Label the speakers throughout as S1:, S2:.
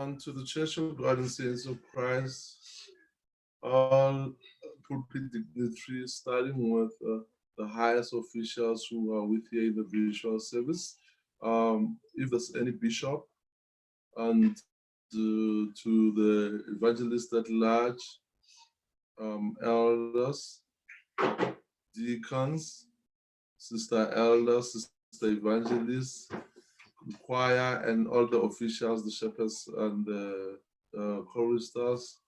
S1: To the Church of God and Saints of Christ, all pulpit dignitaries, starting with the highest officials who are with here in the visual service. If there's any bishop, and to the evangelist at large, elders, deacons, sister elders, sister evangelists, the choir, and all the officials, the shepherds and the choristers.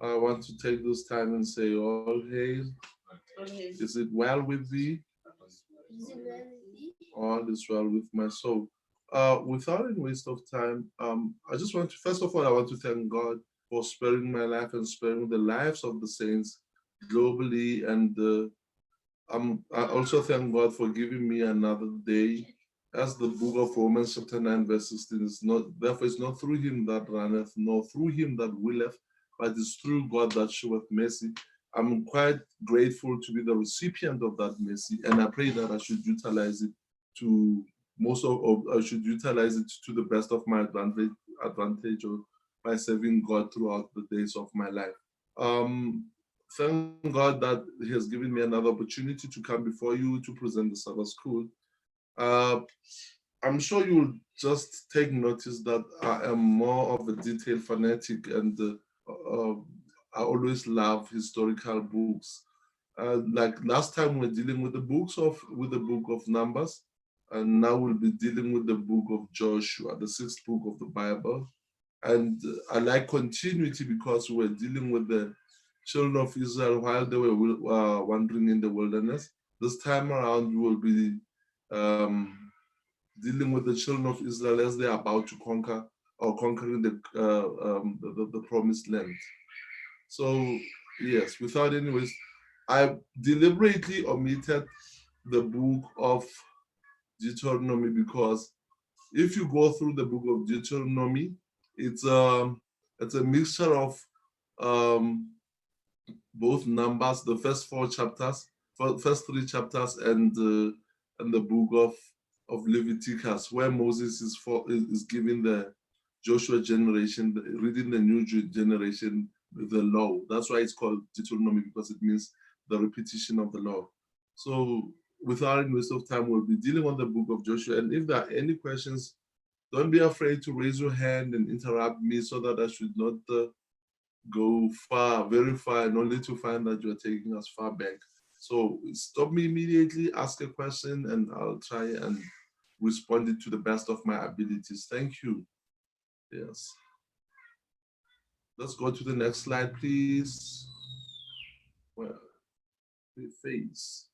S1: I want to take this time and say, all hail. Is it well with thee? All is well with my soul. Without any waste of time, I just want to, first of all, I want to thank God for sparing my life and sparing the lives of the saints globally. And I also thank God for giving me another day. As the book of Romans chapter 9 verse 16 is not, therefore it's not through him that runneth, nor through him that willeth, but it's through God that showeth mercy. I'm quite grateful to be the recipient of that mercy, and I pray that I should utilize it to I should utilize it to the best of my advantage or by serving God throughout the days of my life. Thank God that he has given me another opportunity to come before you to present the Sabbath school. I'm sure you'll just take notice that I am more of a detail fanatic, and I always love historical books. Like last time we're dealing with the book of Numbers, and now we'll be dealing with the book of Joshua, the 6th book of the Bible. And I like continuity because we're dealing with the children of Israel while they were wandering in the wilderness. This time around, we will be dealing with the children of Israel as they are about to conquering the promised land. So yes, without any waste, I deliberately omitted the book of Deuteronomy because if you go through the book of Deuteronomy, it's a mixture of both Numbers, the first 4 chapters, first 3 chapters, and the book of Leviticus, where Moses is giving the Joshua generation, reading the new generation the law. That's why it's called Deuteronomy, because it means the repetition of the law. So without any waste of time, we'll be dealing on the book of Joshua. And if there are any questions, don't be afraid to raise your hand and interrupt me so that I should not go very far, and only to find that you're taking us far back. So stop me immediately, ask a question, and I'll try and respond it to the best of my abilities. Thank you. Yes. Let's go to the next slide, please. Well, face.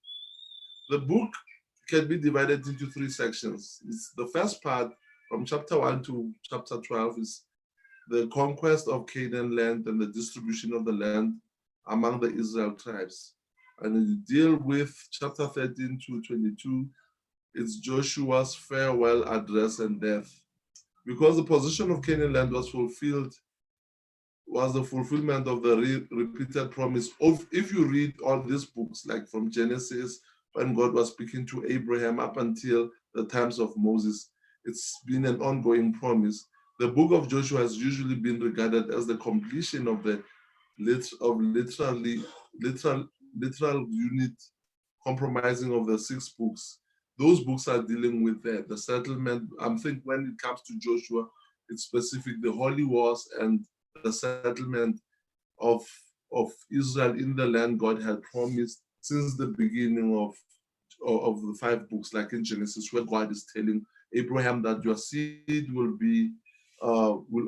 S1: The book can be divided into 3 sections. It's the first part from chapter 1 to chapter 12 is the conquest of Canaan land and the distribution of the land among the Israel tribes. And you deal with chapter 13 to 22, it's Joshua's farewell address and death. Because the possession of Canaan land was the fulfillment of the repeated promise of, if you read all these books, like from Genesis, when God was speaking to Abraham up until the times of Moses, it's been an ongoing promise. The book of Joshua has usually been regarded as the completion of the literal unit compromising of the 6 books. Those books are dealing with the settlement. I'm thinking when it comes to Joshua, it's specific, the holy wars and the settlement of Israel in the land God had promised since the beginning of the 5 books, like in Genesis, where God is telling Abraham that your seed will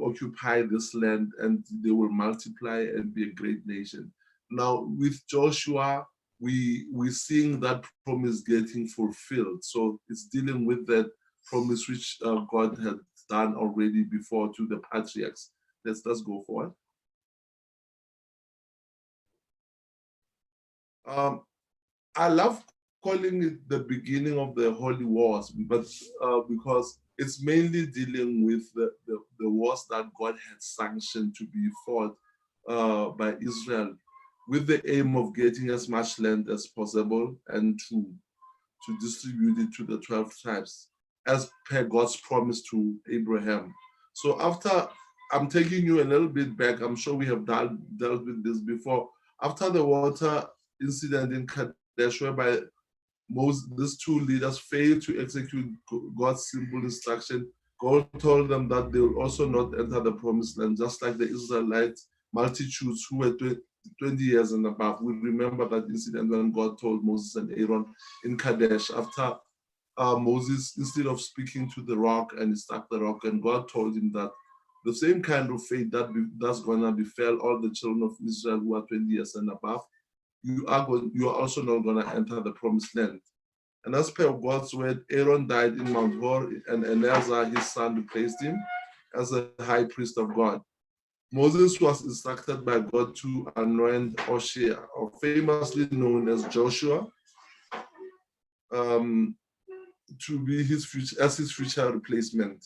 S1: occupy this land and they will multiply and be a great nation. Now with Joshua, we're seeing that promise getting fulfilled. So it's dealing with that promise which God had done already before to the patriarchs. Let's go forward. I love calling it the beginning of the holy wars, but because it's mainly dealing with the wars that God had sanctioned to be fought by Israel, with the aim of getting as much land as possible and to distribute it to the 12 tribes as per God's promise to Abraham. So after I'm taking you a little bit back. I'm sure we have dealt with this before. After the water incident in Kadesh, whereby these two leaders failed to execute God's simple instruction, God told them that they will also not enter the promised land, just like the Israelites, multitudes who were 20 years and above. We remember that incident when God told Moses and Aaron in Kadesh after Moses, instead of speaking to the rock, and he struck the rock, and God told him that the same kind of fate that's going to befall all the children of Israel who are 20 years and above, you are also not going to enter the promised land. And as per God's word, Aaron died in Mount Hor, and Eleazar, his son, replaced him as a high priest of God. Moses was instructed by God to anoint Hoshea, or famously known as Joshua, to be his future replacement.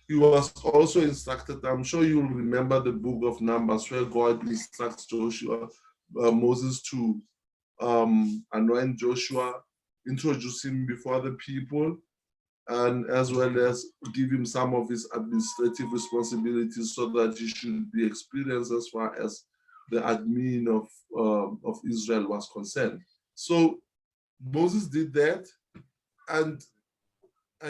S1: He was also instructed, I'm sure you'll remember the book of Numbers, where God instructs Moses to anoint Joshua, introduce him before the people, and as well as give him some of his administrative responsibilities so that he should be experienced as far as the admin of Israel was concerned. So Moses did that, and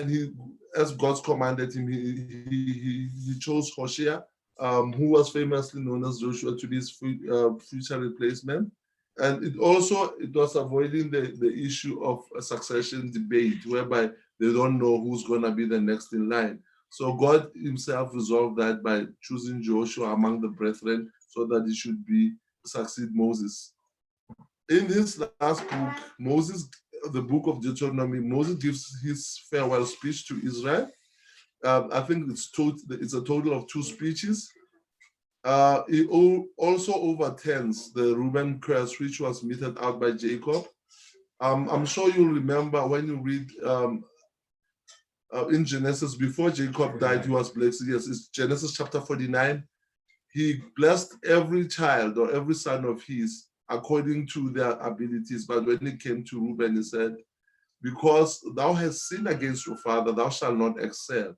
S1: he, as God's commanded him, he chose Hoshea, who was famously known as Joshua, to be his future replacement. And it was avoiding the issue of a succession debate, whereby they don't know who's going to be the next in line. So God himself resolved that by choosing Joshua among the brethren so that he should succeed Moses. In his last book, the book of Deuteronomy, Moses gives his farewell speech to Israel. I think it's a total of 2 speeches. He also overturns the Reuben curse, which was meted out by Jacob. I'm sure you'll remember when you read in Genesis, before Jacob died, he was blessed. Yes, it's Genesis chapter 49. He blessed every child or every son of his according to their abilities. But when it came to Reuben, he said, because thou hast sinned against your father, thou shalt not excel.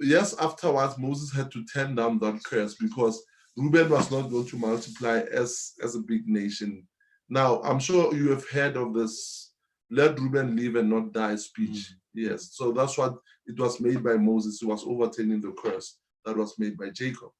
S1: Yes, afterwards, Moses had to turn down that curse because Reuben was not going to multiply as a big nation. Now, I'm sure you have heard of this, let Reuben live and not die speech. Yes, so that's what it was made by Moses. He was overturning the curse that was made by Jacob.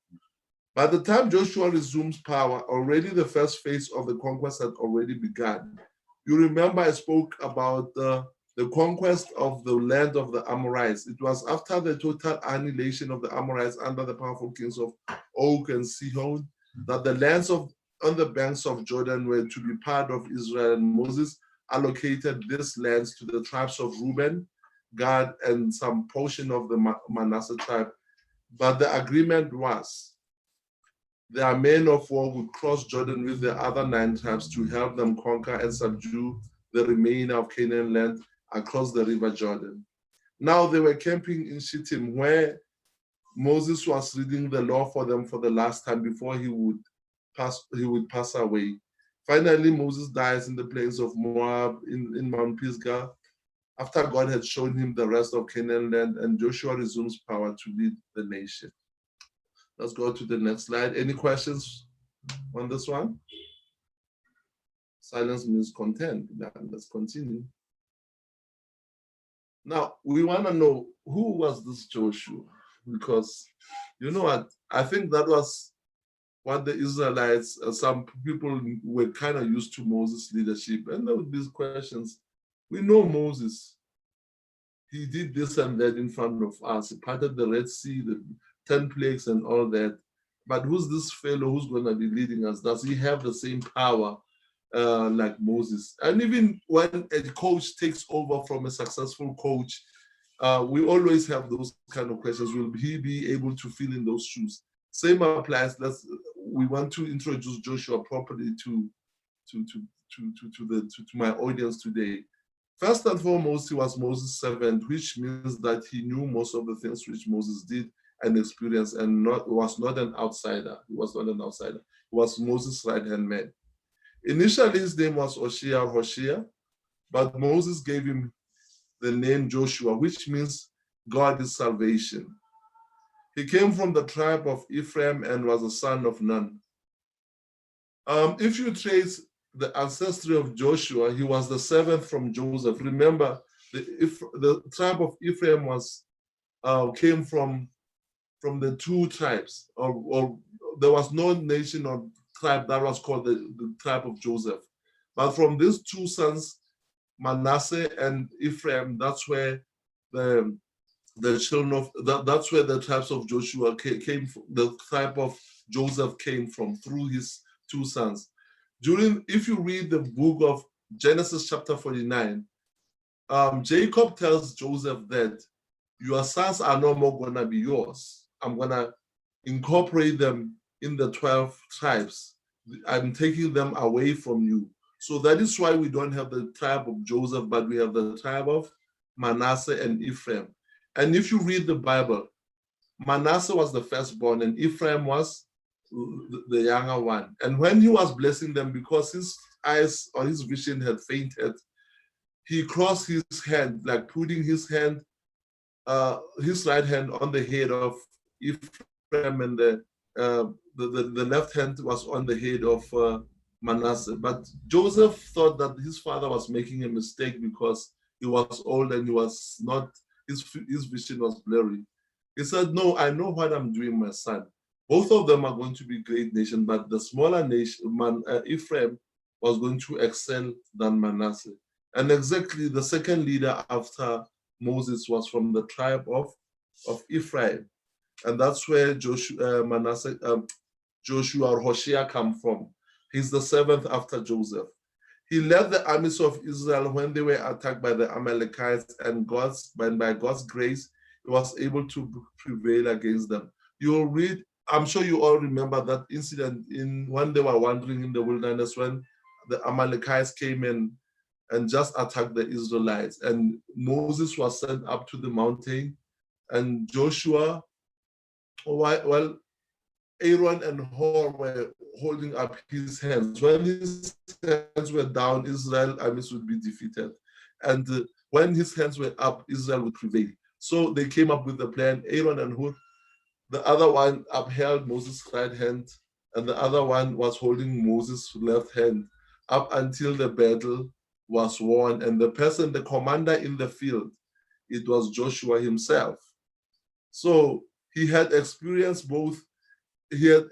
S1: By the time Joshua resumes power, already the first phase of the conquest had already begun. You remember I spoke about the conquest of the land of the Amorites. It was after the total annihilation of the Amorites under the powerful kings of Og and Sihon that the lands on the banks of Jordan were to be part of Israel, and Moses allocated these lands to the tribes of Reuben, Gad, and some portion of the Manasseh tribe. But the agreement was their men of war would cross Jordan with the other 9 tribes to help them conquer and subdue the remainder of Canaan land across the river Jordan. Now they were camping in Shittim, where Moses was reading the law for them for the last time before he would pass away. Finally, Moses dies in the plains of Moab in Mount Pisgah after God had shown him the rest of Canaan land, and Joshua resumes power to lead the nation. Let's go to the next slide. Any questions on this one? Silence means content. Let's continue. Now, we want to know, who was this Joshua? Because, you know what, I think that was what the Israelites, some people were kind of used to Moses' leadership. And there were these questions. We know Moses. He did this and that in front of us. He parted the Red Sea, the 10 plagues and all that. But who's this fellow who's going to be leading us? Does he have the same power like Moses? And even when a coach takes over from a successful coach, we always have those kind of questions. Will he be able to fill in those shoes? Same applies. We want to introduce Joshua properly to my audience today. First and foremost, he was Moses' servant, which means that he knew most of the things which Moses did and experienced, and was not an outsider. He was not an outsider. He was Moses' right-hand man. Initially, his name was Hoshea, but Moses gave him the name Joshua, which means God is salvation. He came from the tribe of Ephraim and was a son of Nun. If you trace the ancestry of Joshua, he was the seventh from Joseph. Remember, the tribe of Ephraim came from the two tribes, or there was no nation or tribe that was called the tribe of Joseph. But from these two sons, Manasseh and Ephraim, that's where the children of that's where the tribes of Joshua came from. The tribe of Joseph came from through his two sons. If you read the book of Genesis chapter 49, Jacob tells Joseph that your sons are no more gonna be yours. I'm gonna incorporate them in the 12 tribes. I'm taking them away from you. So that is why we don't have the tribe of Joseph, but we have the tribe of Manasseh and Ephraim. And if you read the Bible, Manasseh was the firstborn and Ephraim was the younger one. And when he was blessing them, because his eyes or his vision had fainted, he crossed his hand, like putting his right hand on the head of Ephraim, and the left hand was on the head of Manasseh. But Joseph thought that his father was making a mistake because he was old and he was not, his vision was blurry. He said, no, I know what I'm doing, my son. Both of them are going to be great nation, but the smaller nation, Ephraim, was going to excel than Manasseh. And exactly the second leader after Moses was from the tribe of Ephraim. And that's where Joshua or Hoshea come from. He's the seventh after Joseph. He led the armies of Israel when they were attacked by the Amalekites, and by God's grace, he was able to prevail against them. You'll read, I'm sure you all remember that incident when they were wandering in the wilderness, when the Amalekites came in and just attacked the Israelites. And Moses was sent up to the mountain, and Joshua, well, Aaron and Hur were holding up his hands. When his hands were down, Israel armies would be defeated. And when his hands were up, Israel would prevail. So they came up with the plan. Aaron and Hur, the other one upheld Moses' right hand, and the other one was holding Moses' left hand up until the battle was won. And the commander in the field, it was Joshua himself. So he had experienced both. He had,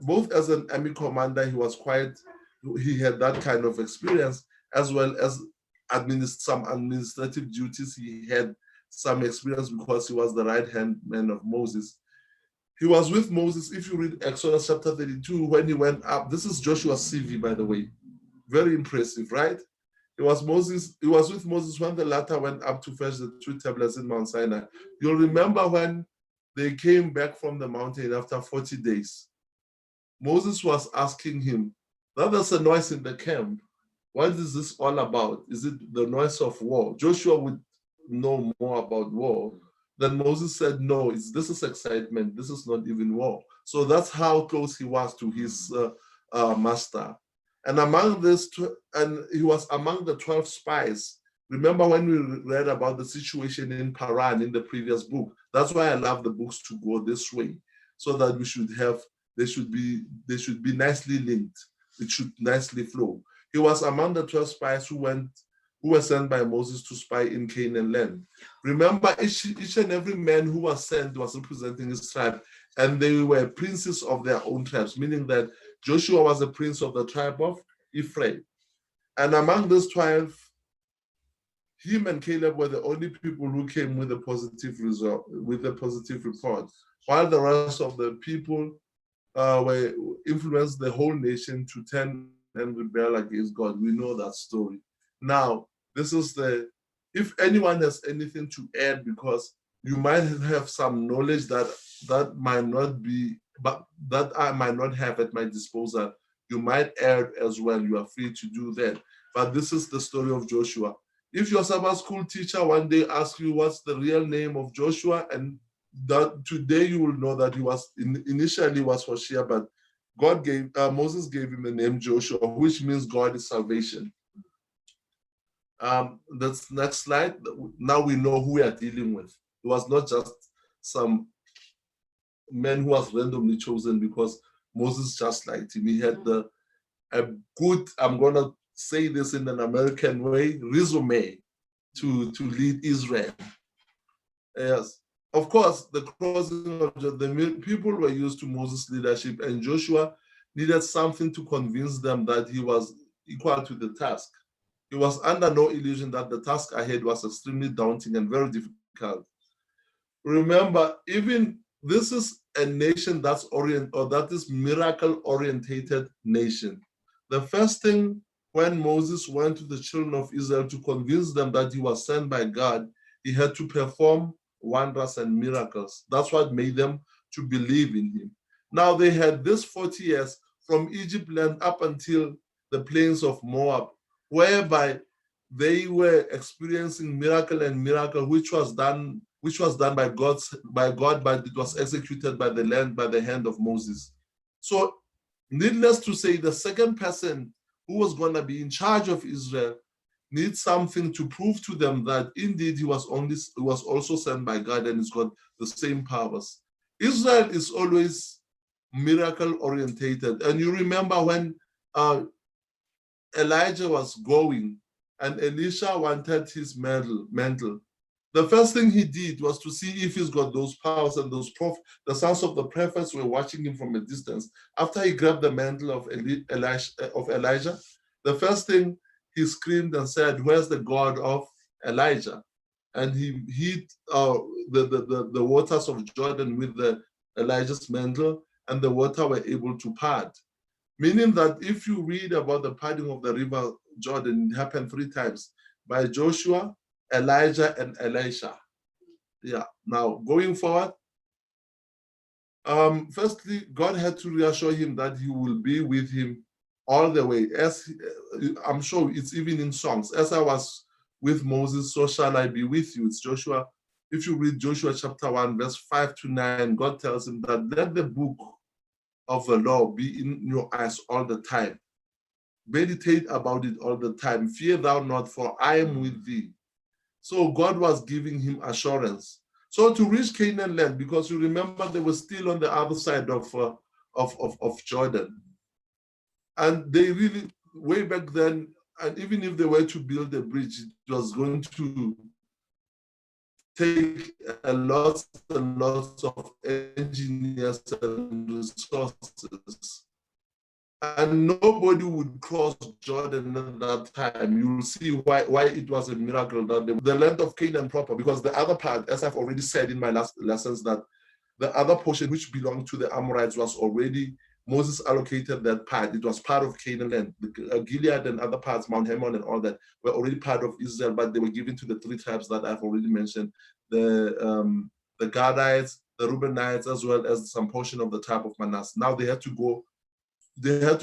S1: both as an army commander, he had that kind of experience, as well as some administrative duties. He had some experience because he was the right-hand man of Moses. He was with Moses. If you read Exodus chapter 32, when he went up, this is Joshua's CV, by the way. Very impressive, right? He was with Moses when the latter went up to fetch the two tablets in Mount Sinai. You'll remember when they came back from the mountain after 40 days. Moses was asking him, now there's a noise in the camp. What is this all about? Is it the noise of war? Joshua would know more about war. Then Moses said, no, this is excitement. This is not even war. So that's how close he was to his master. And he was among the 12 spies. Remember when we read about the situation in Paran in the previous book? That's why I love the books to go this way, so that they should be nicely linked. It should nicely flow. He was among the 12 spies who were sent by Moses to spy in Canaan land. Remember, each and every man who was sent was representing his tribe, and they were princes of their own tribes, meaning that Joshua was a prince of the tribe of Ephraim. And among those 12, him and Caleb were the only people who came with a positive result, with a positive report, while the rest of the people were influenced the whole nation to turn and rebel against God. We know that story. Now, this is if anyone has anything to add, because you might have some knowledge that might not be, but that I might not have at my disposal, you might add as well. You are free to do that. But this is the story of Joshua. If your Sabbath school teacher one day asks you what's the real name of Joshua, and that today you will know that he was initially was Hoshea, but Moses gave him the name Joshua, which means God is salvation. That's next slide. Now we know who we are dealing with. It was not just some man who was randomly chosen because Moses just liked him. He had a good, I'm going to say this in an American way, resume to lead Israel. Yes. Of course, the crossing of the people were used to Moses' leadership, and Joshua needed something to convince them that he was equal to the task. He was under no illusion that the task ahead was extremely daunting and very difficult. Remember, even this is a nation that is miracle-orientated nation. The first thing when Moses went to the children of Israel to convince them that he was sent by God, he had to perform wonders and miracles. That's what made them to believe in him. Now they had this 40 years from Egypt land up until the plains of Moab, whereby they were experiencing miracle and miracle, which was done by God, but it was executed by the hand of Moses. So, needless to say, the second person who was going to be in charge of Israel needs something to prove to them that indeed he was also sent by God and he's got the same powers. Israel is always miracle orientated, and you remember when Elijah was going and Elisha wanted his mantle. The first thing he did was to see if he's got those powers, and the sons of the prophets were watching him from a distance. After he grabbed the mantle of Elijah, the first thing he screamed and said, "Where's the God of Elijah?" And he hit the waters of Jordan with Elijah's mantle, and the water were able to part. Meaning that if you read about the parting of the river Jordan, it happened 3 times by Joshua, Elijah, and Elisha. Yeah. Now, going forward, firstly, God had to reassure him that he will be with him all the way. I'm sure it's even in songs. As I was with Moses, so shall I be with you. It's Joshua. If you read Joshua chapter 1, verse 5 to 9, God tells him that let the book of the law be in your eyes all the time. Meditate about it all the time. Fear thou not, for I am with thee. So God was giving him assurance. So to reach Canaan land, because you remember they were still on the other side of Jordan. And they really, way back then, and even if they were to build a bridge, it was going to take a lot and lots of engineers and resources. And nobody would cross Jordan at that time. You'll see why it was a miracle that the land of Canaan proper, because the other part, as I've already said in my last lessons, that the other portion which belonged to the Amorites was already, Moses allocated that part. It was part of Canaan land. Gilead and other parts, Mount Hermon and all that, were already part of Israel, but they were given to the 3 tribes that I've already mentioned, the Gadites, the Reubenites, as well as some portion of the tribe of Manasseh. Now they had to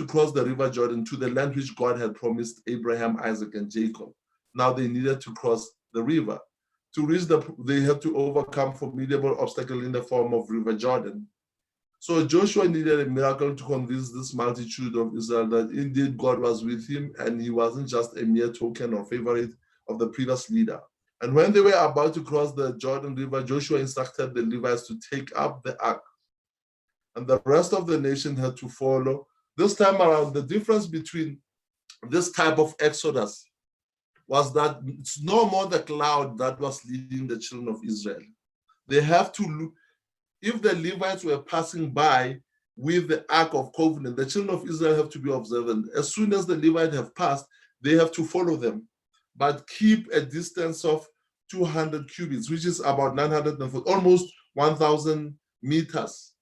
S1: cross the river Jordan to the land which God had promised Abraham, Isaac, and Jacob. Now they needed to cross the river. To reach they had to overcome formidable obstacle in the form of River Jordan. So Joshua needed a miracle to convince this multitude of Israel that indeed God was with him and he wasn't just a mere token or favorite of the previous leader. And when they were about to cross the Jordan River, Joshua instructed the Levites to take up the ark. And the rest of the nation had to follow. This time around, the difference between this type of exodus was that it's no more the cloud that was leading the children of Israel. They have to look, if the Levites were passing by with the Ark of Covenant, the children of Israel have to be observant. As soon as the Levites have passed, they have to follow them, but keep a distance of 200 cubits, which is about 940, almost 1,000 meters.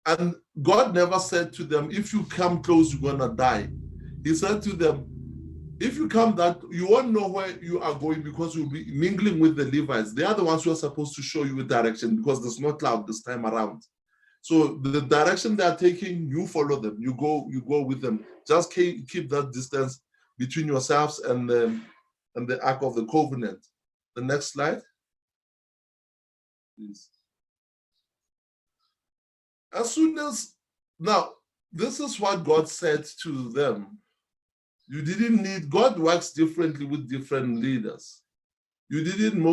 S1: And God never said to them, if you come close, you're going to die. He said to them, if you come that, you won't know where you are going because you'll be mingling with the Levites. They are the ones who are supposed to show you a direction because there's no cloud this time around. So the direction they are taking, you follow them. You go with them. Just keep that distance between yourselves and the Ark of the Covenant. The next slide, please. As soon as, now, this is what God said to them. You didn't need, God works differently with different leaders. You didn't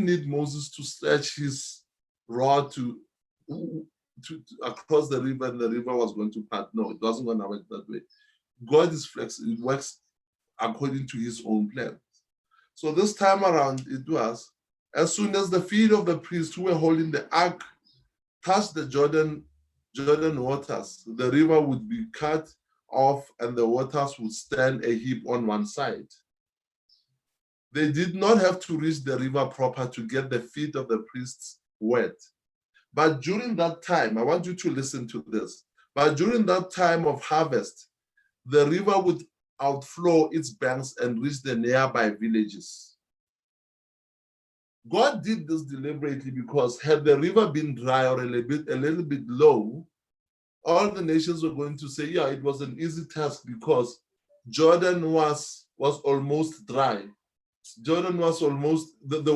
S1: need Moses to stretch his rod to across the river and the river was going to part. No, it wasn't going to work that way. God is flexible. It works according to his own plan. So this time around, it was, as soon as the feet of the priests who were holding the ark touched the Jordan waters, the river would be cut off and the waters would stand a heap on one side. They did not have to reach the river proper to get the feet of the priests wet. But during that time, I want you to listen to this. But during that time of harvest, the river would outflow its banks and reach the nearby villages. God did this deliberately because had the river been dry or a little bit low, all the nations were going to say, yeah, it was an easy task because Jordan was almost dry. Jordan was almost, the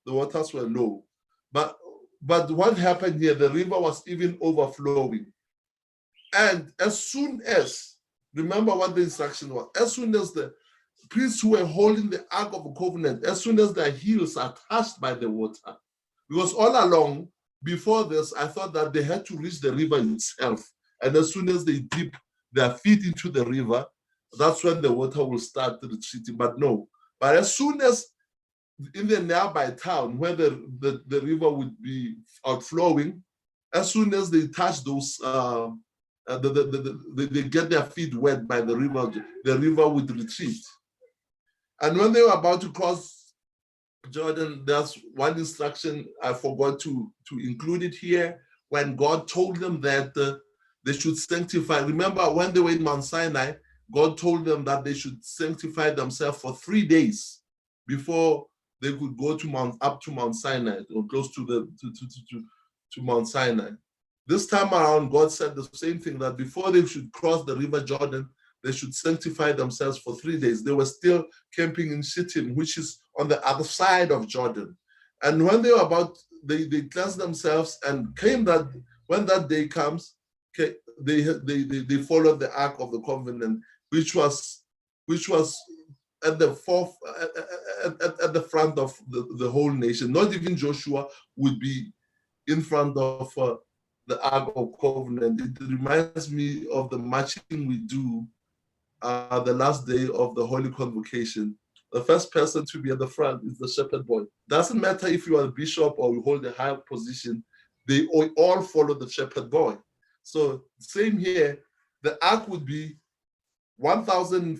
S1: waters were low. But what happened here, the river was even overflowing. And as soon as, remember what the instruction was, as soon as the priests who were holding the Ark of the Covenant, as soon as their heels are touched by the water, because all along, before this, I thought that they had to reach the river itself. And as soon as they dip their feet into the river, that's when the water will start retreating. But no. But as soon as in the nearby town where the river would be outflowing, as soon as they touch those, they get their feet wet by the river would retreat. And when they were about to cross Jordan, there's one instruction I forgot to include it here. When God told them that they should sanctify. Remember when they were in Mount Sinai, God told them that they should sanctify themselves for 3 days before they could go up to Mount Sinai or close to Mount Sinai. This time around, God said the same thing, that before they should cross the river Jordan, they should sanctify themselves for 3 days. They were still camping in Shittim, which is on the other side of Jordan. And when they were they cleansed themselves and came that, when that day comes, okay, they followed the Ark of the Covenant, which was at the front of the whole nation. Not even Joshua would be in front of the Ark of Covenant. It reminds me of the marching we do the last day of the Holy Convocation. The first person to be at the front is the shepherd boy. Doesn't matter if you are a bishop or you hold a high position, they all follow the shepherd boy. So same here, the ark would be 1,000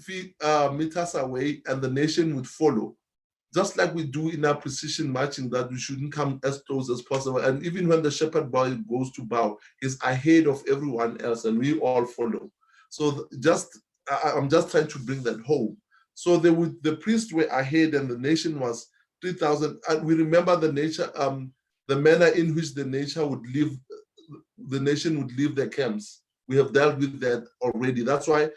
S1: meters away and the nation would follow. Just like we do in our precision marching, that we shouldn't come as close as possible. And even when the shepherd boy goes to bow, he's ahead of everyone else and we all follow. So I'm just trying to bring that home. So the priests were ahead and the nation was 3,000. And we remember the manner in which the nation would leave their camps. We have dealt with that already. That's why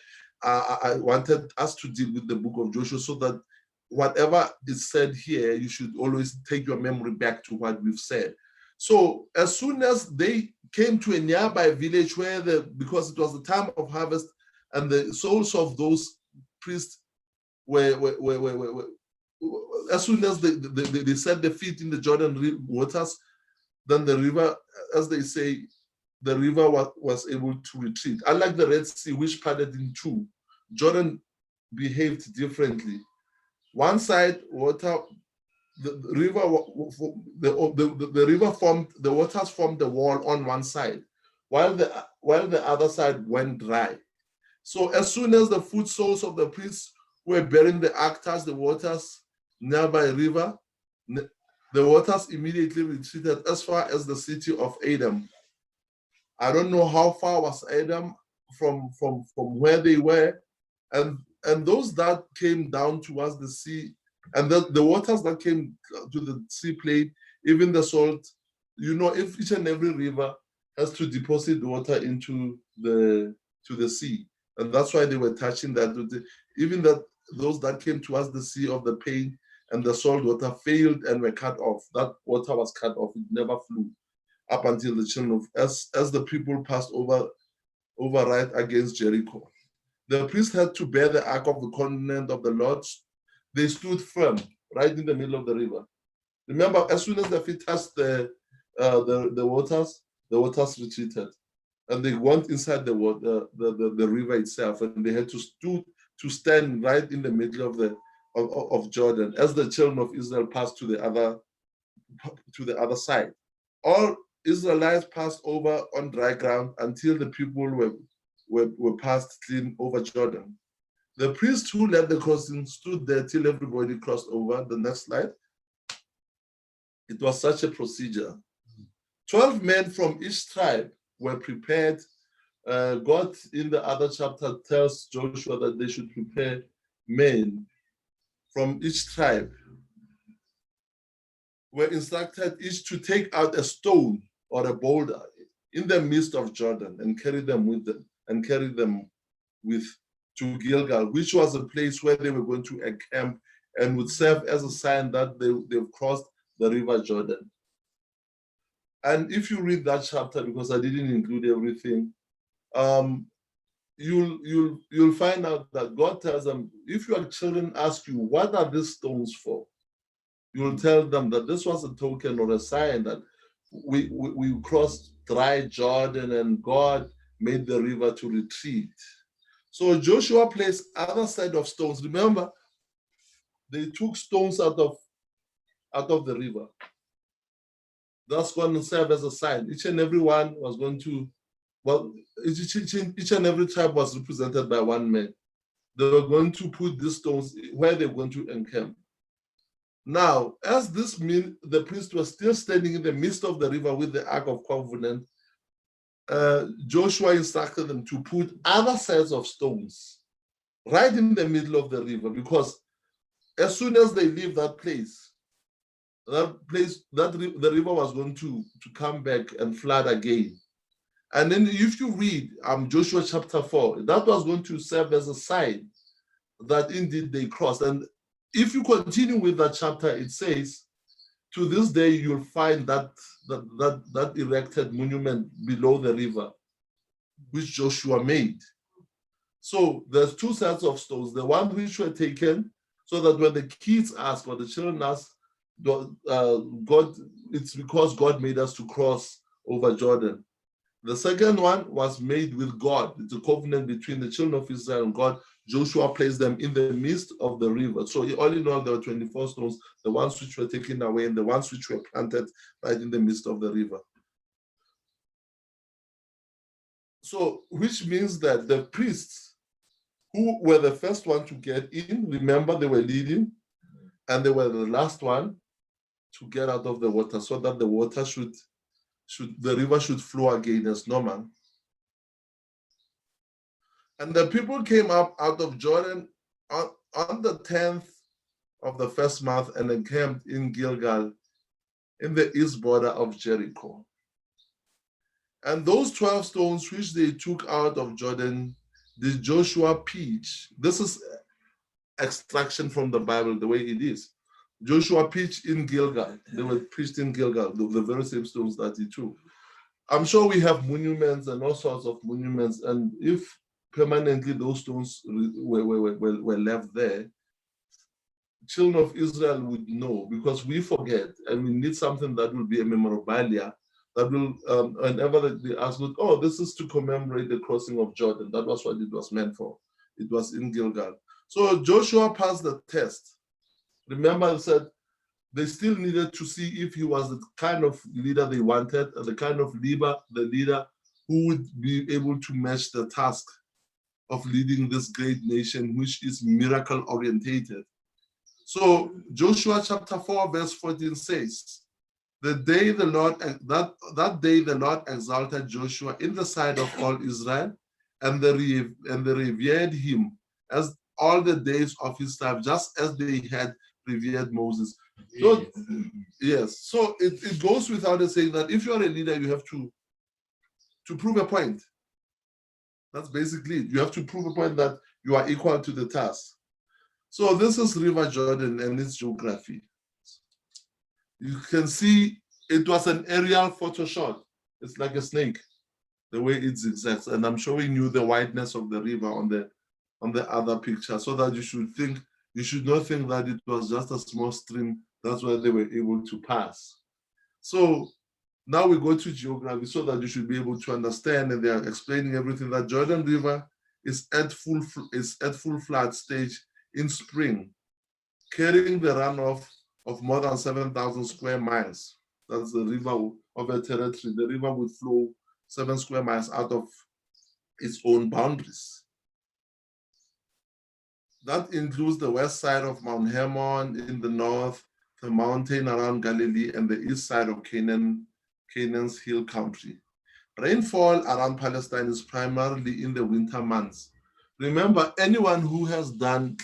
S1: I wanted us to deal with the book of Joshua, so that whatever is said here, you should always take your memory back to what we've said. So as soon as they came to a nearby village because it was the time of harvest and the souls of those priests were as soon as they set their feet in the Jordan waters, then the river, as they say, the river was able to retreat. Unlike the Red Sea, which parted in two, Jordan behaved differently. One side, water, the waters formed the wall on one side, while the other side went dry. So as soon as the foot soles of the priests were bearing the ark touched the waters nearby river, the waters immediately retreated as far as the city of Adam. I don't know how far was Adam from where they were, and those that came down towards the sea, and the waters that came to the sea plain, even the salt, if each and every river has to deposit water into the sea, and that's why they were touching that. Even those that came towards the sea of the pain and the salt water failed and were cut off. That water was cut off; it never flew up until the children as the people passed over right against Jericho. The priest had to bear the ark of the covenant of the Lord. They stood firm right in the middle of the river. Remember, as soon as the feet touched the the waters retreated, and they went inside the water, the river itself, and they had to stand right in the middle of Jordan as the children of Israel passed to the other side. All Israelites passed over on dry ground until the people were passed clean over Jordan. The priest who led the crossing stood there till everybody crossed over. The next slide. It was such a procedure. 12 men from each tribe were prepared. God in the other chapter tells Joshua that they should prepare men from each tribe. Were instructed each to take out a stone or a boulder in the midst of Jordan and carry them with to Gilgal, which was a place where they were going to encamp and would serve as a sign that they've crossed the river Jordan. And if you read that chapter, because I didn't include everything, you'll find out that God tells them, if your children ask you, what are these stones for? You'll tell them that this was a token or a sign that we crossed dry Jordan and God made the river to retreat. So Joshua placed other side of stones. Remember, they took stones out of the river. That's going to serve as a sign. Each and every one was going to, well, each and every tribe was represented by one man. They were going to put these stones where they're going to encamp. Now, as this means the priest was still standing in the midst of the river with the Ark of Covenant, Joshua instructed them to put other sets of stones right in the middle of the river, because as soon as they leave that place, the river was going to come back and flood again. And then if you read Joshua chapter 4, that was going to serve as a sign that indeed they crossed. And if you continue with that chapter, it says, to this day, you'll find that erected monument below the river, which Joshua made. So there's two sets of stones, the one which were taken, so that when the kids ask or the children ask, God, it's because God made us to cross over Jordan. The second one was made with God. It's a covenant between the children of Israel and God. Joshua placed them in the midst of the river. So all in all, there were 24 stones, the ones which were taken away and the ones which were planted right in the midst of the river. So, which means that the priests who were the first one to get in, remember they were leading, and they were the last one to get out of the water, so that the water the river should flow again as normal. And the people came up out of Jordan on the 10th of the first month and encamped in Gilgal in the east border of Jericho. And those 12 stones which they took out of Jordan, did Joshua pitch. This is extraction from the Bible, the way it is. Joshua pitched in Gilgal. They were pitched in Gilgal, the very same stones that he took. I'm sure we have monuments and all sorts of monuments, and if permanently those stones were left there, children of Israel would know, because we forget, and we need something that will be a memorabilia that will, whenever they ask, oh, this is to commemorate the crossing of Jordan. That was what it was meant for. It was in Gilgal. So Joshua passed the test. Remember, I said they still needed to see if he was the kind of leader they wanted, the kind of leader who would be able to match the task of leading this great nation, which is miracle orientated. So Joshua chapter 4, verse 14 says, that day the Lord exalted Joshua in the sight of all Israel, and they revered him as all the days of his life, just as they had revered Moses. So, yes, so it goes without saying that if you are a leader, you have to prove a point. That's basically it. You have to prove a point that you are equal to the task. So this is River Jordan and its geography. You can see it was an aerial photo shot. It's like a snake, the way it zigzags. And I'm showing you the wideness of the river on the other picture, so that you should not think that it was just a small stream. That's why they were able to pass. So Now we go to geography so that you should be able to understand, and they are explaining everything, that Jordan River is at full flood stage in spring, carrying the runoff of more than 7,000 square miles. That's the river of a territory. The river would flow 7 square miles out of its own boundaries. That includes the west side of Mount Hermon in the north, the mountain around Galilee, and the east side of Canaan's hill country. Rainfall around Palestine is primarily in the winter months. Remember, anyone who has done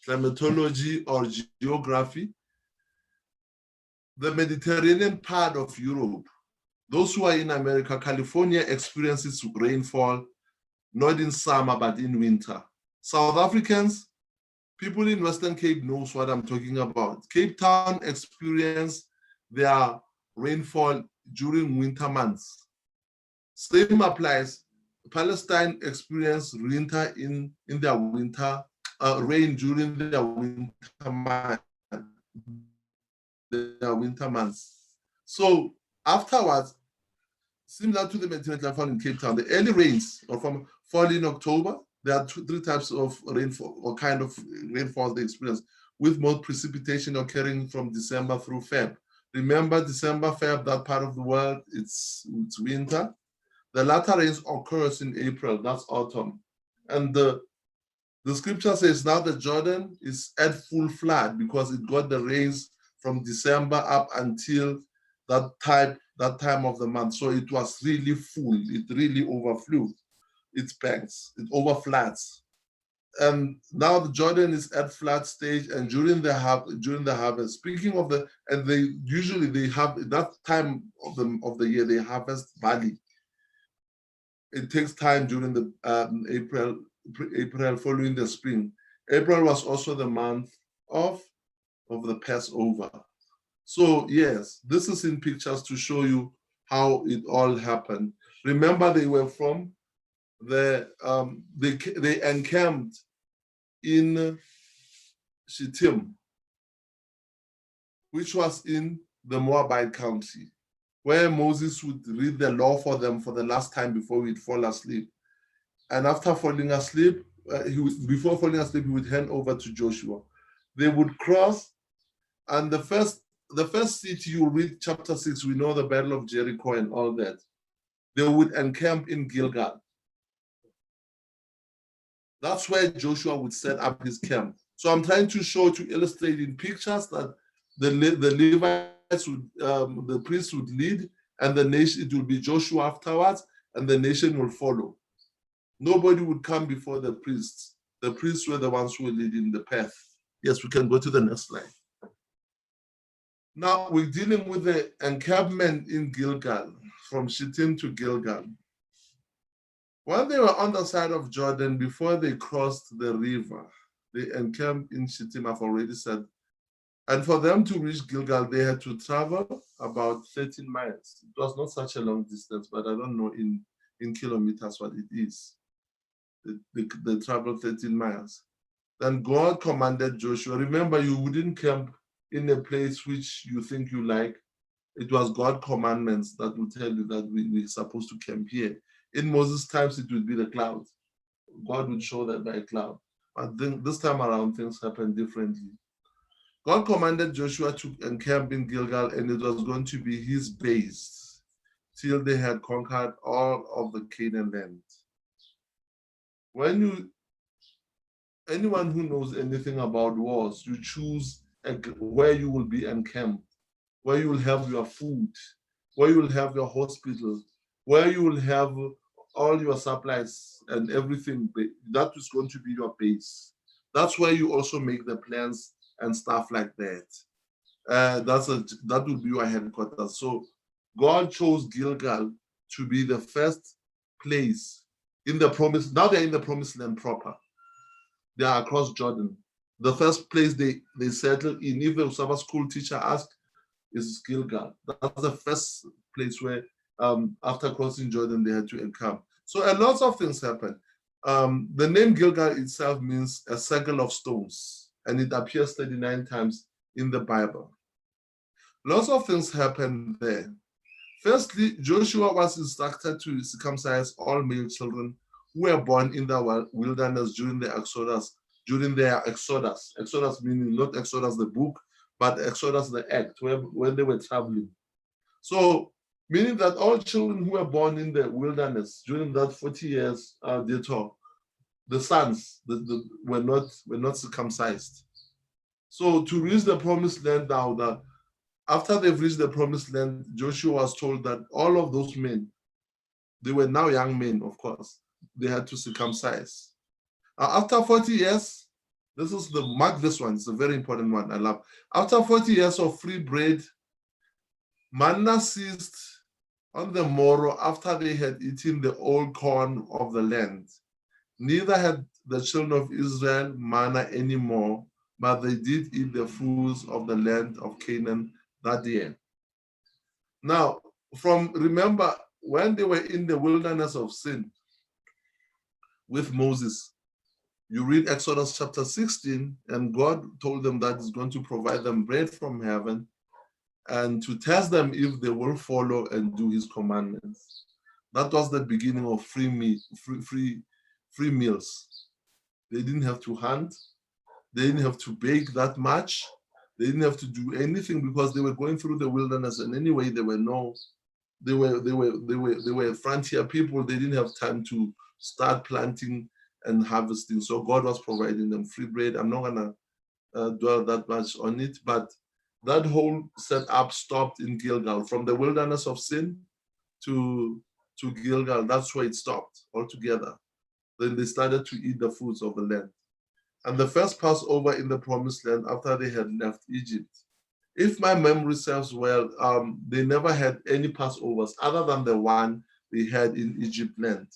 S1: climatology or geography, the Mediterranean part of Europe, those who are in America, California experiences rainfall not in summer but in winter. South Africans, people in Western Cape knows what I'm talking about. Cape Town experience their rainfall during winter months. Same applies. Palestine experience winter in their winter, rain during their winter months. So afterwards, similar to the Mediterranean fall in Cape Town, the early rains or from fall in October. There are three types of rainfall or kind of rainfall they experience, with most precipitation occurring from December through Feb. Remember, December, Feb, that part of the world, it's winter. The latter rains occurs in April, that's autumn. And the scripture says now that Jordan is at full flood because it got the rains from December up until that time of the month. So it was really full, it really overflew its banks, it overfloods. And now the Jordan is at flood stage, and during the harvest, speaking of and they have that time of the year, they harvest barley. It takes time during the April following the spring. April was also the month of the Passover. So yes, this is in pictures to show you how it all happened. Remember, they were from they encamped in Shittim, which was in the Moabite country, where Moses would read the law for them for the last time before he'd fall asleep. And after falling asleep, before falling asleep, he would hand over to Joshua. They would cross, and the first city, you read chapter 6, we know the Battle of Jericho and all that. They would encamp in Gilgal. That's where Joshua would set up his camp. So I'm trying to illustrate in pictures that the Levites would, the priests would lead, and the nation, it will be Joshua afterwards, and the nation will follow. Nobody would come before the priests. The priests were the ones who were leading the path. Yes, we can go to the next slide. Now we're dealing with the encampment in Gilgal, from Shittim to Gilgal. When they were on the side of Jordan, before they crossed the river, they encamped in Shittim, I've already said. And for them to reach Gilgal, they had to travel about 13 miles. It was not such a long distance, but I don't know in kilometers what it is. They traveled 13 miles. Then God commanded Joshua. Remember, you wouldn't camp in a place which you think you like. It was God's commandments that will tell you that we're supposed to camp here. In Moses' times, it would be the cloud. God would show that by a cloud. But then this time around, things happened differently. God commanded Joshua to encamp in Gilgal, and it was going to be his base till they had conquered all of the Canaan land. Anyone who knows anything about wars, you choose where you will be encamped, where you will have your food, where you will have your hospital, where you will have all your supplies and everything. That is going to be your base. That's where you also make the plans and stuff like that. That will be your headquarters. So God chose Gilgal to be the first place in the promise. Now they're in the promised land proper. They are across Jordan. The first place they settle in, if the Sabbath school teacher asks, is Gilgal. That's the first place where after crossing Jordan, they had to encamp. So a lot of things happen. The name Gilgal itself means a circle of stones, and it appears 39 times in the Bible. Lots of things happen there. Firstly, Joshua was instructed to circumcise all male children who were born in the wilderness during the Exodus, during their Exodus. Exodus meaning not Exodus the book, but Exodus the act, when they were traveling. So, meaning that all children who were born in the wilderness during that 40 years detour, the sons were not circumcised. So to reach the promised land now, that after they've reached the promised land, Joshua was told that all of those men, they were now young men, of course, they had to circumcise. After 40 years, mark this one, it's a very important one, I love. After 40 years of free bread, manna ceased on the morrow after they had eaten the old corn of the land. Neither had the children of Israel manna anymore, but they did eat the foods of the land of Canaan that year. Now, remember, when they were in the wilderness of sin with Moses, you read Exodus chapter 16, and God told them that He's going to provide them bread from heaven and to test them if they will follow and do His commandments. That was the beginning of free meals. They didn't have to hunt. They didn't have to bake that much. They didn't have to do anything because they were going through the wilderness, and anyway, they were frontier people. They didn't have time to start planting and harvesting. So God was providing them free bread. I'm not gonna dwell that much on it, but that whole setup stopped in Gilgal. From the wilderness of sin to Gilgal, that's where it stopped altogether. Then they started to eat the foods of the land. And the first Passover in the promised land after they had left Egypt, if my memory serves well, they never had any Passovers other than the one they had in Egypt land.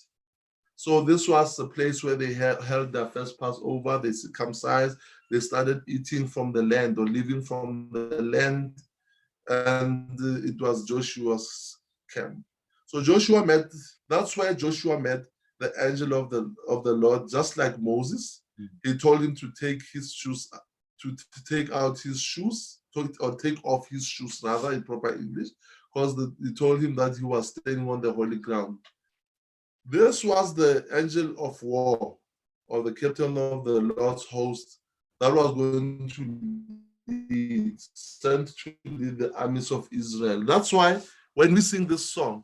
S1: So this was the place where they held their first Passover. They circumcised. They started eating from the land or living from the land, and it was Joshua's camp. So that's where Joshua met the angel of the Lord, just like Moses. He told him to take his shoes, to take out his shoes, or take off his shoes, rather, in proper English, because he told him that he was standing on the holy ground. This was the angel of war, or the captain of the Lord's host, that was going to be sent to lead the armies of Israel. That's why when we sing this song,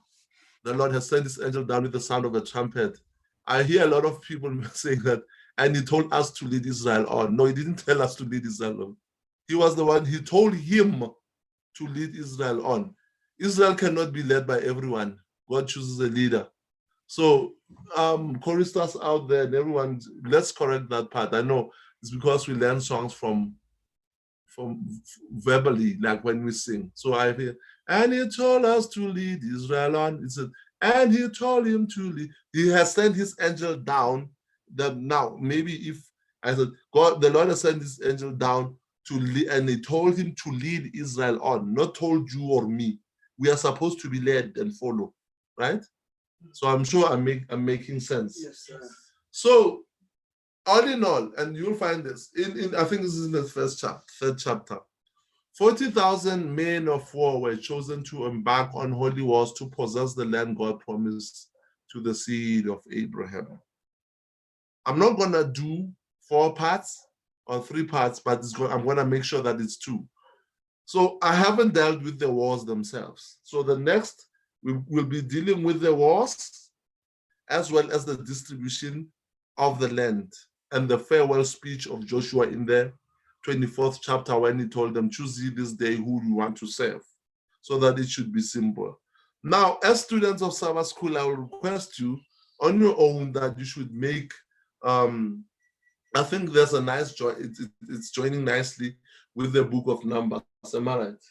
S1: the Lord has sent his angel down with the sound of a trumpet. I hear a lot of people saying that, and he told us to lead Israel on. No, he didn't tell us to lead Israel on. He was the one, he told him to lead Israel on. Israel cannot be led by everyone. God chooses a leader. So choristers out there and everyone, let's correct that part. I know it's because we learn songs from verbally, like when we sing. So I hear, and he told us to lead Israel on. It said, and he told him to lead. He has sent his angel down. That now, maybe if I said, God, the Lord has sent his angel down to lead, and he told him to lead Israel on, not told you or me. We are supposed to be led and follow, right? So I'm sure I'm making sense.
S2: Yes, sir.
S1: So all in all, and you'll find this in I think this is in the third chapter. 40,000 men of war were chosen to embark on holy wars to possess the land God promised to the seed of Abraham. I'm not gonna do 4 parts or 3 parts, but I'm gonna make sure that it's 2. So I haven't dealt with the wars themselves. So the next, we'll be dealing with the wars as well as the distribution of the land and the farewell speech of Joshua in the 24th chapter when he told them, choose ye this day who you want to serve, so that it should be simple. Now, as students of Sabbath School, I will request you on your own that you should make, I think there's a nice it's joining nicely with the book of Numbers. Am I right?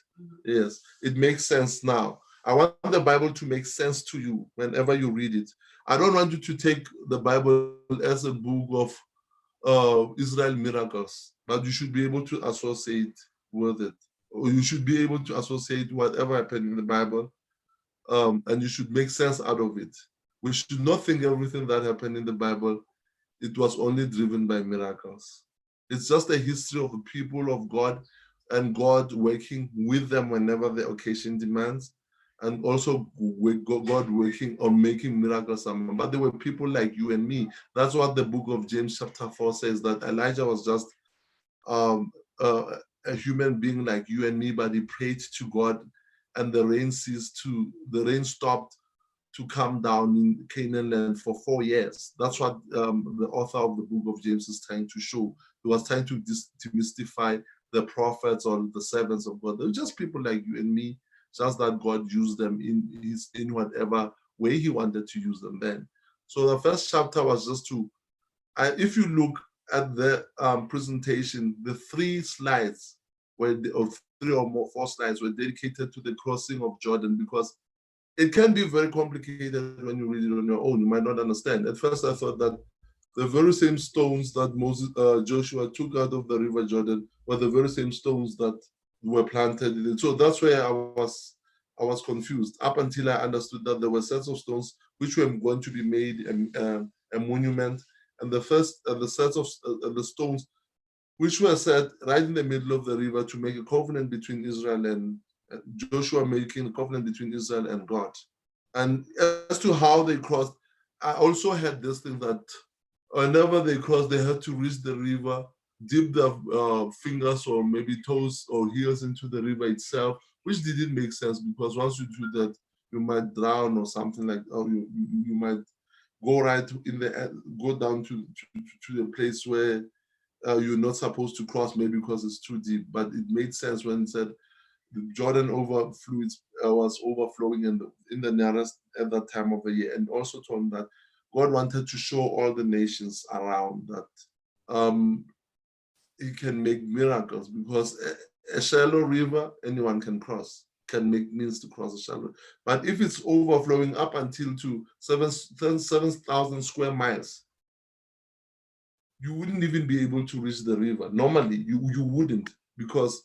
S1: Yes, it makes sense now. I want the Bible to make sense to you whenever you read it. I don't want you to take the Bible as a book of Israel miracles, but you should be able to associate with it. Or you should be able to associate whatever happened in the Bible, and you should make sense out of it. We should not think everything that happened in the Bible, it was only driven by miracles. It's just a history of the people of God and God working with them whenever the occasion demands. and also with God working on making miracles. But there were people like you and me. That's what the book of James chapter 4 says, that Elijah was just um, a human being like you and me, but he prayed to God, and the rain stopped to come down in Canaan land for 4 years. That's what the author of the book of James is trying to show. He was trying to demystify the prophets or the servants of God. They're just people like you and me, just that God used them in whatever way he wanted to use them then. So the first chapter was just to, if you look at the presentation, the 3 slides or 3 or more 4 slides were dedicated to the crossing of Jordan, because it can be very complicated when you read it on your own. You might not understand. At first, I thought that the very same stones that Joshua took out of the river Jordan were the very same stones that were planted in it. So that's where I was confused, up until I understood that there were sets of stones which were going to be made a monument, and the sets of the stones which were set right in the middle of the river to make a covenant between Israel and Joshua, making a covenant between Israel and God. And as to how they crossed, I also had this thing that whenever they crossed, they had to reach the river, dip their fingers or maybe toes or heels into the river itself, which didn't make sense, because once you do that, you might drown or something like, or you might go right in the go down to the place where you're not supposed to cross, maybe because it's too deep. But it made sense when it said the Jordan was overflowing in the nearest at that time of the year, and also told that God wanted to show all the nations around that he can make miracles, because a shallow river anyone can cross, can make means to cross a shallow. But if it's overflowing up until to 7,000 square miles, you wouldn't even be able to reach the river. Normally, you wouldn't, because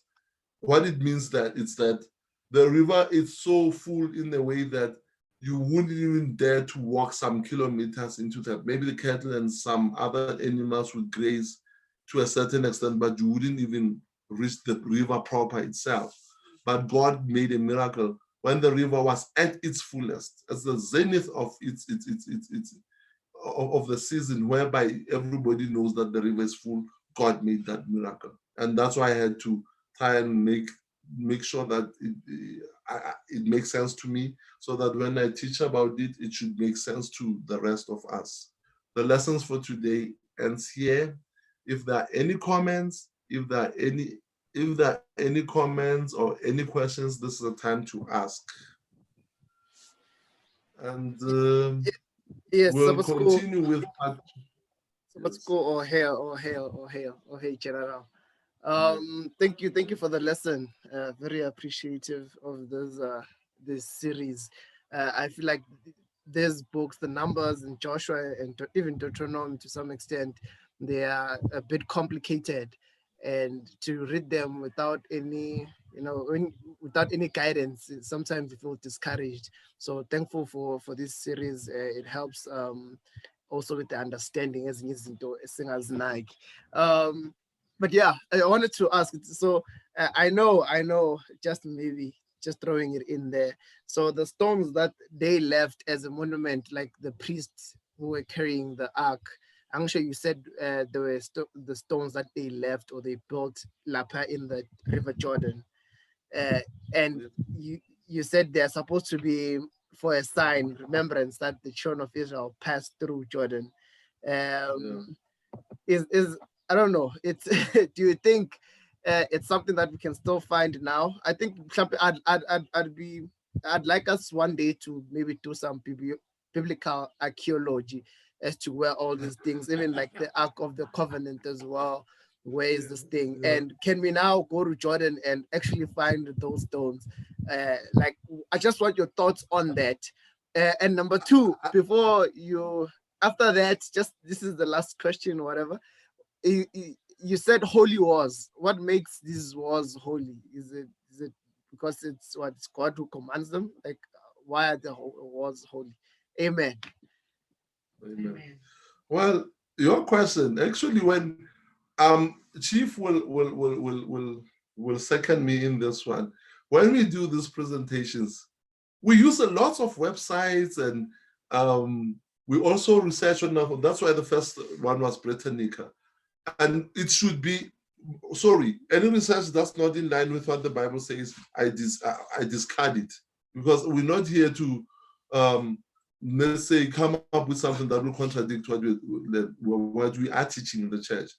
S1: what it means that it's that the river is so full in a way that you wouldn't even dare to walk some kilometers into that. Maybe the cattle and some other animals would graze to a certain extent, but you wouldn't even reach the river proper itself. But God made a miracle when the river was at its fullest, at the zenith of of the season, whereby everybody knows that the river is full. God made that miracle, and that's why I had to try and make sure that it makes sense to me, so that when I teach about it, it should make sense to the rest of us. The lessons for today ends here. If there are any comments, if there are any comments or any questions, this is the time to ask. And
S2: yes,
S1: we'll continue with part.
S2: Sabbath
S1: Yes.
S2: school or hey, General. Thank you for the lesson. Very appreciative of this series. I feel like these books, the numbers in Joshua and even Deuteronomy to some extent, they are a bit complicated, and to read them without any, without any guidance, sometimes you feel discouraged. So thankful for this series. It helps also with the understanding as singers like. But yeah, I wanted to ask. So I know, just throwing it in there. So the stones that they left as a monument, like the priests who were carrying the ark, I'm sure you said there were the stones that they left or they built Lapa in the River Jordan, uh, and you said they're supposed to be for a sign, remembrance that the children of Israel passed through Jordan. Um, is I don't know. It's do you think it's something that we can still find now? I think I'd like us one day to maybe do some biblical archaeology as to where all these things, even like the Ark of the Covenant as well. Where is this thing? And can we now go to Jordan and actually find those stones? Like, I just want your thoughts on that. And number two, before you, after that, just this is the last question, or whatever. You said holy wars. What makes these wars holy? Is it because it's God who commands them? Like, why are the wars holy? Amen.
S1: Amen. Well, your question actually, when Chief will second me in this one. When we do these presentations, we use a lot of websites, and we also research on that. That's why the first one was Britannica. And it should be, sorry, any research that's not in line with what the Bible says, I discard it, because we're not here to, let's say, come up with something that will contradict what we are teaching in the church.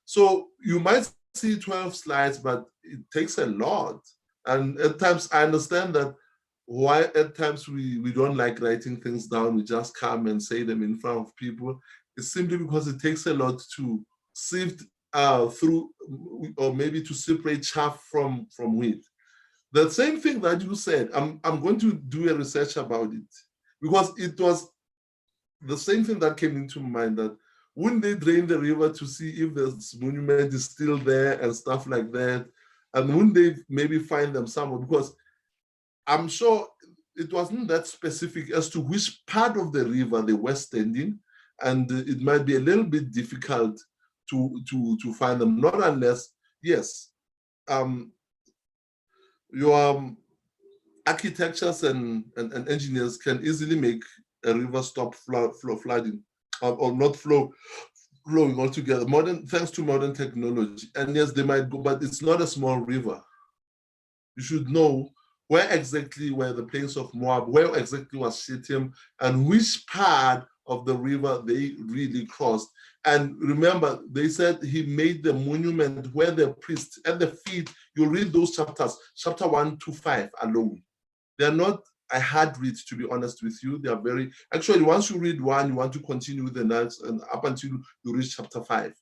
S1: So you might see 12 slides, but it takes a lot. And at times I understand that why at times we don't like writing things down. We just come and say them in front of people. It's simply because it takes a lot to sift through, or maybe to separate chaff from wheat. The same thing that you said, I'm going to do a research about it, because it was the same thing that came into mind, that wouldn't they drain the river to see if the monument is still there and stuff like that? And wouldn't they maybe find them somewhere? Because I'm sure it wasn't that specific as to which part of the river they were standing, and it might be a little bit difficult to find them, not unless, yes, your architectures and engineers can easily make a river stop flooding, or not flowing altogether. Thanks to modern technology. And yes, they might go, but it's not a small river. You should know where exactly were the plains of Moab, where exactly was Shittim, and which part of the river they really crossed. And remember, they said he made the monument where the priests at the feet, you read those chapters, chapter 1 to 5 alone. They're not a hard read, to be honest with you. They are very, actually, once you read one, you want to continue with the next, and up until you reach chapter 5.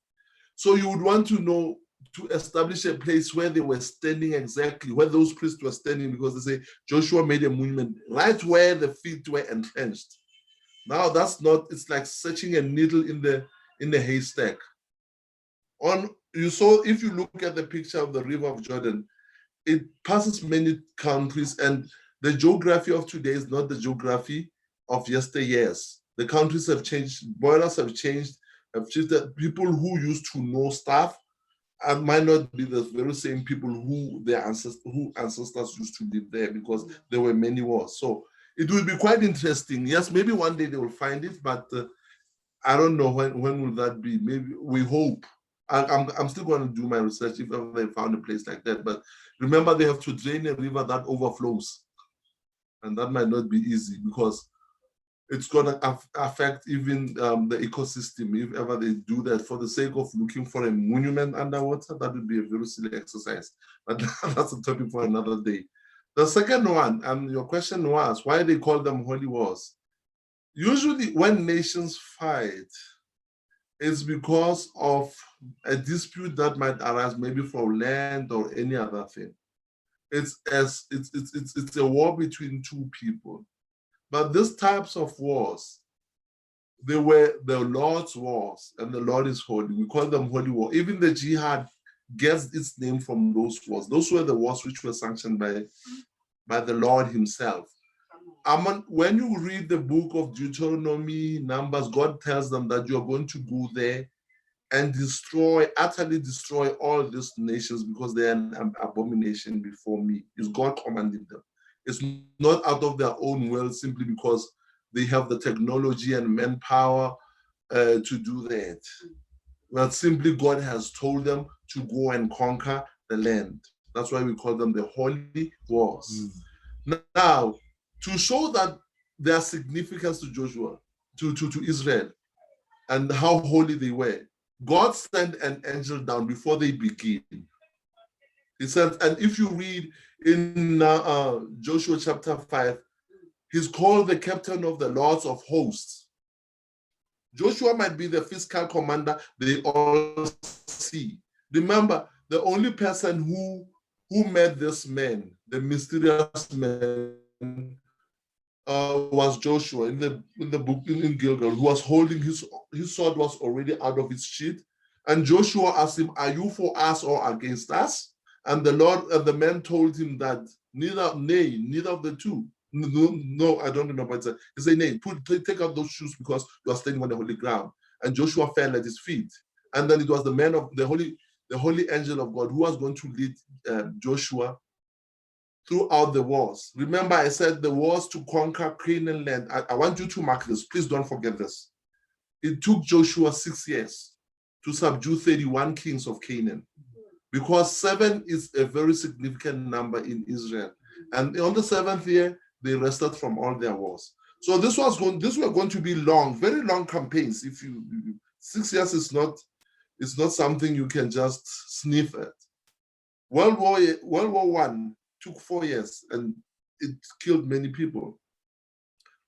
S1: So you would want to know, to establish a place where they were standing, exactly where those priests were standing, because they say Joshua made a monument right where the feet were entrenched. Now that's not, it's like searching a needle in the haystack. You saw, if you look at the picture of the River of Jordan, it passes many countries, and the geography of today is not the geography of yesteryears. The countries have changed, borders have changed. The people who used to know stuff might not be the very same people who ancestors used to live there, because there were many wars. So it will be quite interesting. Yes, maybe one day they will find it, but I don't know when will that be. Maybe, we hope. I'm still going to do my research if ever they found a place like that. But remember, they have to drain a river that overflows, and that might not be easy, because it's going to affect even the ecosystem. If ever they do that for the sake of looking for a monument underwater, that would be a very silly exercise. But that's a topic for another day. The second one, and your question was, why they call them holy wars? Usually when nations fight, it's because of a dispute that might arise, maybe for land or any other thing. It's a war between two people. But these types of wars, they were the Lord's wars, and the Lord is holy. We call them holy war. Even the jihad gets its name from those wars. Those were the wars which were sanctioned by the Lord himself. When you read the book of Deuteronomy, Numbers, God tells them that you're going to go there and utterly destroy all these nations, because they're an abomination before me. It's God commanding them. It's not out of their own will, simply because they have the technology and manpower to do that. But simply God has told them to go and conquer the land. That's why we call them the holy wars. Now, to show that their significance to Joshua, to Israel, and how holy they were, God sent an angel down before they begin. He said, and if you read in Joshua chapter 5, he's called the captain of the lords of hosts. Joshua might be the physical commander they all see. Remember, the only person who met this man, the mysterious man, was Joshua in the book in Gilgal, who was holding his sword was already out of its sheath. And Joshua asked him, "Are you for us or against us?" And the man told him that neither of the two. No, I don't remember. He said, "Nay, take out those shoes, because you are standing on the holy ground." And Joshua fell at his feet. And then it was the man of the holy angel of God who was going to lead Joshua throughout the wars. Remember, I said the wars to conquer Canaan land. I want you to mark this. Please don't forget this. It took Joshua 6 years to subdue 31 kings of Canaan, because 7 is a very significant number in Israel. And on the 7th year, they rested from all their wars. So this were going to be long, very long campaigns. 6 years is not something you can just sniff at. World War I took 4 years, and it killed many people.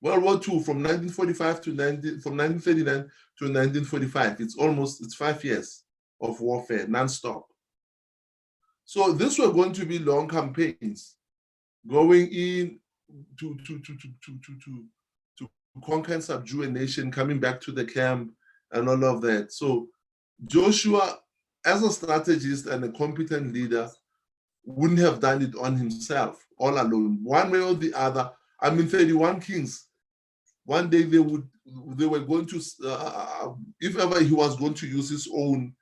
S1: World War II from 1945 to 1939 to 1945. It's 5 years of warfare, non-stop. So these were going to be long campaigns, going in to conquer and subdue a nation, coming back to the camp, and all of that. So Joshua, as a strategist and a competent leader, wouldn't have done it on himself, all alone, one way or the other. 31 kings. One day they were going to, if ever he was going to use his own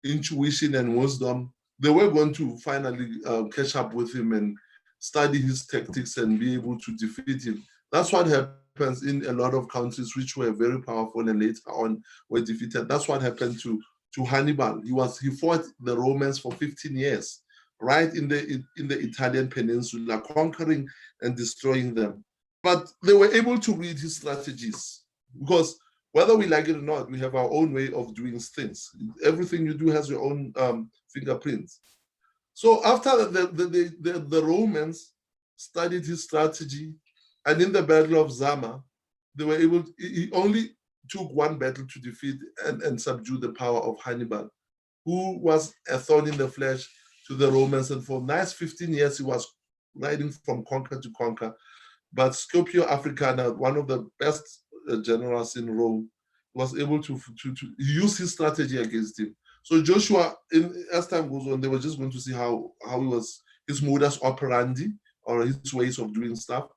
S1: intuition and wisdom, they were going to finally catch up with him and study his tactics and be able to defeat him. That's what happens in a lot of countries which were very powerful and later on were defeated. That's what happened to Hannibal. He fought the Romans for 15 years, right in the Italian peninsula, conquering and destroying them. But they were able to read his strategies, because whether we like it or not, we have our own way of doing things. Everything you do has your own fingerprints. So after the Romans studied his strategy, and in the Battle of Zama, they were able to, he only took one battle to defeat and subdue the power of Hannibal, who was a thorn in the flesh to the Romans. And for nice 15 years, he was riding from conquer to conquer. But Scipio Africana, one of the best generals in Rome, was able to use his strategy against him. So Joshua, as time goes on, they were just going to see how he was, his modus operandi, or his ways of doing stuff,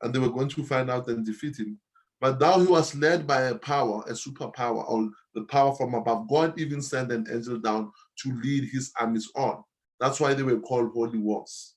S1: and they were going to find out and defeat him. But now he was led by a power, a superpower, or the power from above. God even sent an angel down to lead his armies on. That's why they were called holy wars.